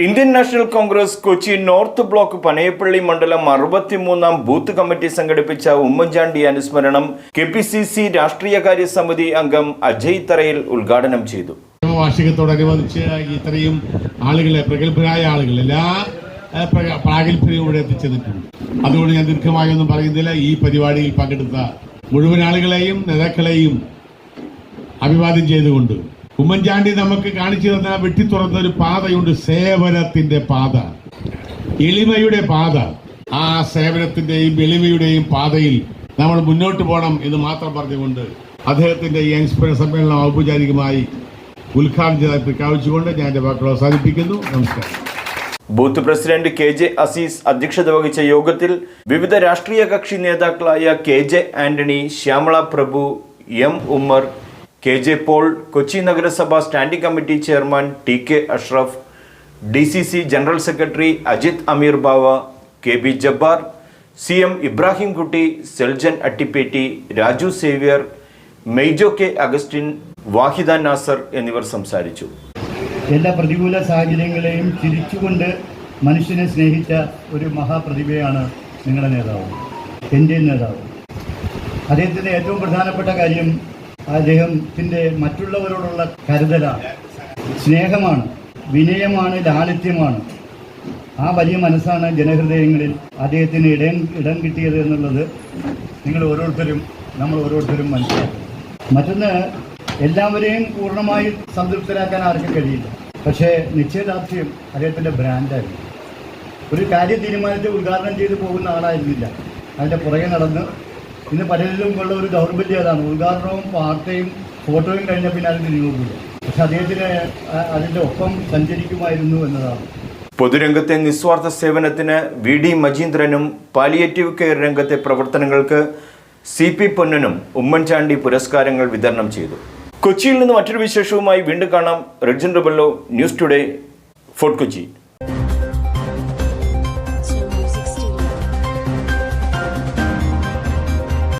Indian national Congress Kochi north block Panayappilly മണ്ഡലം 63-ാം booth committee സംഘടിപ്പിച്ച ഉമ്മൻചാണ്ടി അനുസ്മരണം കെപിസിസി രാഷ്ട്രീയകാര്യ സമിതി അംഗം അജയ് തറയിൽ ഉദ്ഘാടനം ചെയ്തു. വാർഷികത്തോടനുബന്ധിച്ച് ഇത്രയും ആളുകളെ, പ്രഗത്ഭരായ ആളുകൾ, എല്ലാ പ്രാഗൽഭ്യവും ഇവിടെ എത്തിച്ചെന്നിട്ടുണ്ട്. അതുകൊണ്ട് ഞാൻ ദീർഘമായൊന്നും പറയുന്നില്ല. ഈ പരിപാടിയിൽ പങ്കെടുത്ത മുഴുവൻ ആളുകളെയും നേതാക്കളെയും അഭിവാദ്യം ചെയ്തുകൊണ്ട് ഉമ്മൻചാണ്ടി നമുക്ക് കാണിച്ചു തന്ന വെട്ടിത്തുറന്ന ഒരു പാതയുണ്ട്. സേവനത്തിന്റെ പാത, എളിമയുടെ പാത. ആ സേവനത്തിന്റെയും എളിമയുടെയും പാതയിൽ നമ്മൾ മുന്നോട്ട് പോകണം എന്ന് മാത്രം പറഞ്ഞുകൊണ്ട് അദ്ദേഹത്തിന്റെ ഈ അനുസ്മരണ സമ്മേളനം ഔപചാരികമായി ഉദ്ഘാടനം ചെയ്തായി പ്രഖ്യാപിച്ചുകൊണ്ട് ഞാൻ എന്റെ വാക്കുകൾ അവസാനിപ്പിക്കുന്നു. നമസ്കാരം. ബൂത്ത് പ്രസിഡന്റ് KJ അസീസ് അധ്യക്ഷത വഹിച്ച യോഗത്തിൽ വിവിധ രാഷ്ട്രീയ കക്ഷി നേതാക്കളായ KJ Antony, Shyamala Prabhu, M Ummar, KJ Paul, Kochi നഗരസഭ standing committee chairman TK Ashraf, DCC general secretary Ajith Ameer Bava, KB Jabbar, CM Ibrahim Kutty, Seljan Attippetty, Raju Xavier, Maijo K Augustine, Vahida Nasar എന്നിവർ സംസാരിച്ചു. എല്ലാ പ്രതികൂല സാഹചര്യങ്ങളെയും ചിരിച്ചുകൊണ്ട് മനുഷ്യനെ സ്നേഹിച്ച ഒരു മഹാപ്രതിഭയാണ് നിങ്ങളുടെ നേതാവ്, എൻ്റെ നേതാവ്. അദ്ദേഹത്തിൻ്റെ ഏറ്റവും പ്രധാനപ്പെട്ട കാര്യം അദ്ദേഹത്തിൻ്റെ മറ്റുള്ളവരോടുള്ള കരുതലാണ്, സ്നേഹമാണ്, വിനയമാണ്, ലാളിത്യമാണ്. ആ വലിയ മനസ്സാണ് ജനഹൃദയങ്ങളിൽ അദ്ദേഹത്തിന് ഇടം കിട്ടിയത് എന്നുള്ളത് നമ്മൾ ഓരോരുത്തരും മനസ്സിലാക്കണം. മറ്റൊന്ന്, എല്ലാവരെയും പൂർണ്ണമായി സംതൃപ്തരാക്കാൻ ആർക്കും കഴിയില്ല. പക്ഷേ നിശ്ചയദാർഢ്യം അദ്ദേഹത്തിൻ്റെ ബ്രാൻഡായിരുന്നു. ഒരു കാര്യം തീരുമാനിച്ച് ഉദ്ഘാടനം ചെയ്ത് പോകുന്ന ആളായിരുന്നില്ല. അതിൻ്റെ പുറകെ നടന്ന് ഇന്ന് പലരിലും ഉള്ള ഒരു ദൗർബല്യം അതാണ്. ഉദ്ഘാടനവും വാർത്തയും ഫോട്ടോയും കഴിഞ്ഞ പിന്നെ അതിന് നിയോഗില്ല. പക്ഷെ അദ്ദേഹത്തിന് അതിൻ്റെ ഒപ്പം സഞ്ചരിക്കുമായിരുന്നു എന്നതാണ്. പൊതുരംഗത്തെ നിസ്വാർത്ഥ സേവനത്തിന് VD മജീന്ദ്രനും പാലിയേറ്റീവ് കെയർ രംഗത്തെ പ്രവർത്തനങ്ങൾക്ക് CP പൊന്നനും ഉമ്മൻചാണ്ടി പുരസ്കാരങ്ങൾ വിതരണം ചെയ്തു. കൊച്ചിയിൽ നിന്ന് മറ്റൊരു വിശേഷവുമായി വീണ്ടും കാണാം. Redjan Rebello, news today, Fort Kochi.